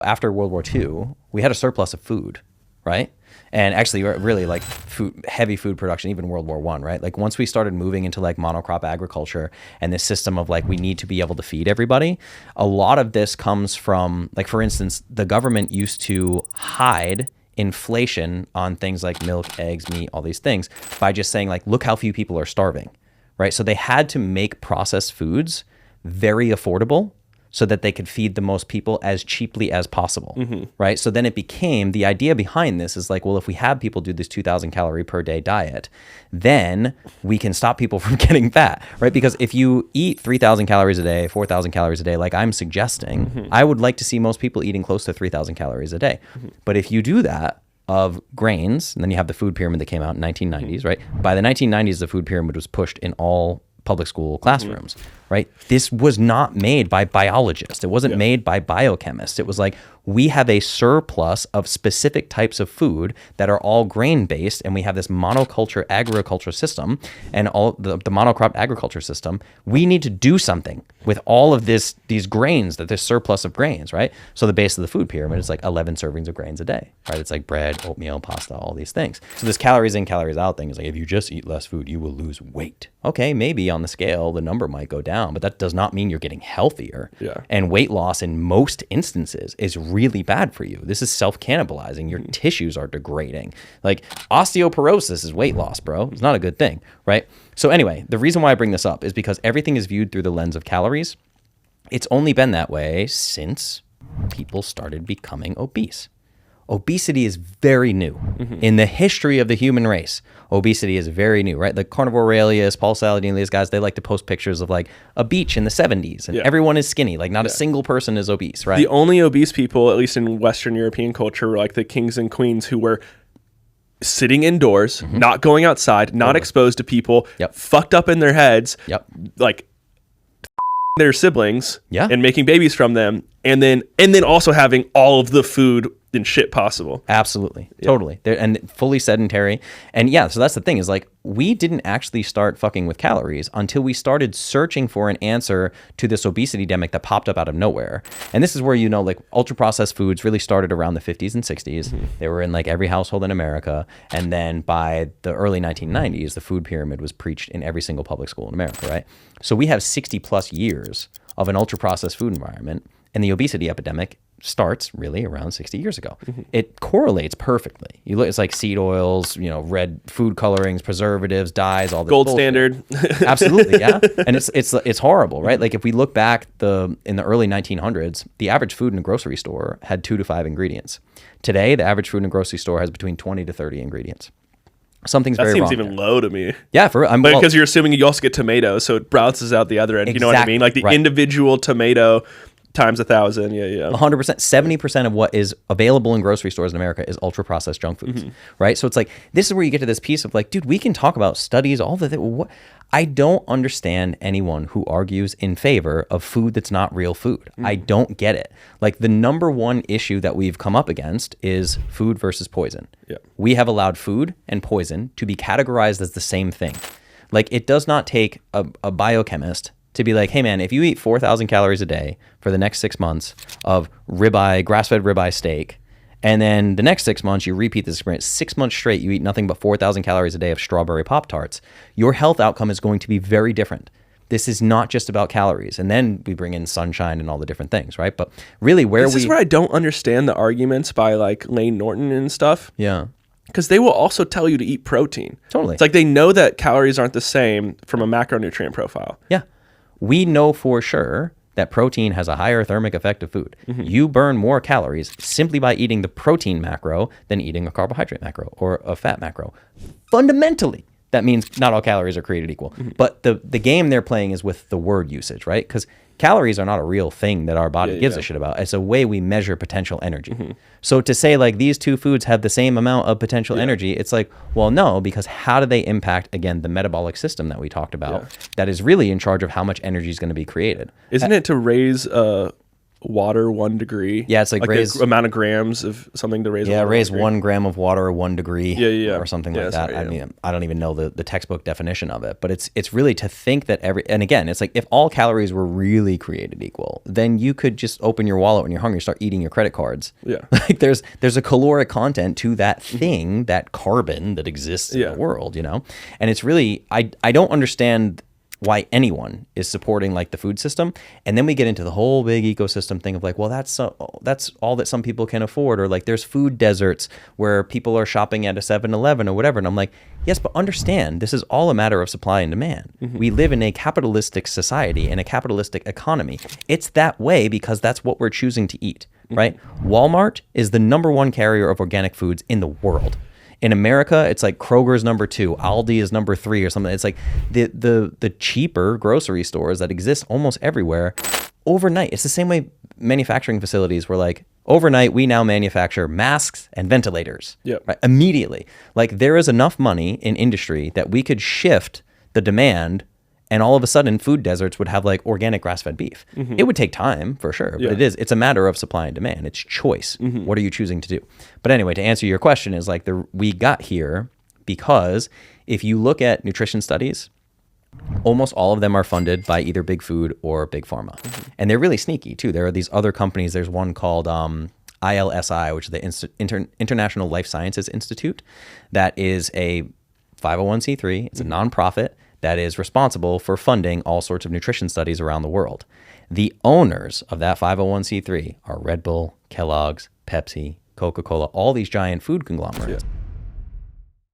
After World War II, we had a surplus of food, right? And actually, really like heavy food production, even World War I, right? Like once we started moving into like monocrop agriculture and this system of like we need to be able to feed everybody, a lot of this comes from, like, for instance, the government used to hide inflation on things like milk, eggs, meat, all these things by just saying like, look how few people are starving, right? So they had to make processed foods very affordable so that they could feed the most people as cheaply as possible, right? So then it became, the idea behind this is like, well, if we have people do this 2,000 calorie per day diet, then we can stop people from getting fat, right? Because if you eat 3,000 calories a day, 4,000 calories a day, like I'm suggesting, I would like to see most people eating close to 3,000 calories a day. But if you do that of grains, and then you have the food pyramid that came out in 1990s, right? By the 1990s, the food pyramid was pushed in all public school classrooms, right? This was not made by biologists. It wasn't made by biochemists. It was like, we have a surplus of specific types of food that are all grain-based, and we have this monoculture agriculture system and all the monocrop agriculture system. We need to do something with all of these grains, this surplus of grains, right? So the base of the food pyramid is like 11 servings of grains a day, right? It's like bread, oatmeal, pasta, all these things. So this calories in, calories out thing is like, if you just eat less food, you will lose weight. Okay, maybe on the scale, the number might go down, but that does not mean you're getting healthier. Yeah. And weight loss in most instances is really bad for you. This is self-cannibalizing. Your tissues are degrading. Like osteoporosis is weight loss, bro. It's not a good thing, right? So anyway, the reason why I bring this up is because everything is viewed through the lens of calories. It's only been that way since people started becoming obese. Obesity is very new. In the history of the human race, obesity is very new, right? Like Carnivore Aurelius, Paul Saladin, these guys, they like to post pictures of like a beach in the 70s and everyone is skinny. Like not a single person is obese, right? The only obese people, at least in Western European culture, were like the kings and queens who were sitting indoors, not going outside, not exposed to people, fucked up in their heads, like their siblings and making babies from them, and then also having all of the food and shit possible. Absolutely. Totally. And fully sedentary. And yeah, so that's the thing is like, we didn't actually start fucking with calories until we started searching for an answer to this obesity demic that popped up out of nowhere. And this is where, like ultra processed foods really started around the 50s and 60s. They were in like every household in America. And then by the early 1990s, the food pyramid was preached in every single public school in America, right? So we have 60 plus years of an ultra processed food environment, and the obesity epidemic starts really around 60 years ago. It correlates perfectly. You look, it's like seed oils, red food colorings, preservatives, dyes, all this gold bullshit. Standard. Absolutely, yeah. And it's horrible, right? Like if we look back in the early 1900s, the average food in a grocery store had 2 to 5 ingredients. Today, the average food in a grocery store has between 20 to 30 ingredients. Something's very wrong. That seems even low to me. Yeah, because you're assuming you also get tomatoes, so it balances out the other end. You know what I mean? Like the individual tomato times 1,000. Yeah. 100%. 70% of what is available in grocery stores in America is ultra processed junk foods, right? So it's like, this is where you get to this piece of like, dude, we can talk about studies, all the things. I don't understand anyone who argues in favor of food that's not real food. I don't get it. Like the number one issue that we've come up against is food versus poison. Yeah. We have allowed food and poison to be categorized as the same thing. Like it does not take a biochemist to be like, hey man, if you eat 4,000 calories a day for the next 6 months of grass-fed ribeye steak, and then the next 6 months you repeat this experience, 6 months straight you eat nothing but 4,000 calories a day of strawberry Pop-Tarts, your health outcome is going to be very different. This is not just about calories. And then we bring in sunshine and all the different things, right? But really this is where I don't understand the arguments by like Lane Norton and stuff. Yeah. Because they will also tell you to eat protein. Totally. It's like they know that calories aren't the same from a macronutrient profile. Yeah. We know for sure that protein has a higher thermic effect of food. You burn more calories simply by eating the protein macro than eating a carbohydrate macro or a fat macro. Fundamentally, that means not all calories are created equal. But the game they're playing is with the word usage, right? Because calories are not a real thing that our body gives a shit about. It's a way we measure potential energy. So to say like these two foods have the same amount of potential energy, it's like, well, no, because how do they impact, again, the metabolic system that we talked about that is really in charge of how much energy is going to be created? Isn't it to raise water 1 degree. Yeah, it's like raise the amount of grams of something to raise. Yeah, water raise 1 degree. 1 gram of water 1 degree, or something like that. Right, I mean, I don't even know the textbook definition of it, but it's really to think that and again, it's like if all calories were really created equal, then you could just open your wallet when you're hungry, start eating your credit cards. Yeah, like there's a caloric content to that thing, that carbon that exists in the world, you know, and it's really I don't understand why anyone is supporting like the food system. And then we get into the whole big ecosystem thing of like, well, that's all that some people can afford, or like there's food deserts where people are shopping at a 7-Eleven or whatever. And I'm like, yes, but understand, this is all a matter of supply and demand. We live in a capitalistic society and a capitalistic economy. It's that way because that's what we're choosing to eat, right? Walmart is the #1 carrier of organic foods in the world. In America, it's like Kroger's #2, Aldi is #3 or something. It's like the cheaper grocery stores that exist almost everywhere overnight. It's the same way manufacturing facilities were like, overnight, we now manufacture masks and ventilators. Right? Immediately. Like there is enough money in industry that we could shift the demand, and all of a sudden food deserts would have like organic grass-fed beef. It would take time for sure, but it's a matter of supply and demand. It's choice. What are you choosing to do? But anyway, to answer your question is like we got here because if you look at nutrition studies, almost all of them are funded by either big food or big pharma. And they're really sneaky too. There are these other companies. There's one called ILSI, which is the International Life Sciences Institute. That is a 501c3. It's a nonprofit that is responsible for funding all sorts of nutrition studies around the world. The owners of that 501c3 are Red Bull, Kellogg's, Pepsi, Coca-Cola, all these giant food conglomerates.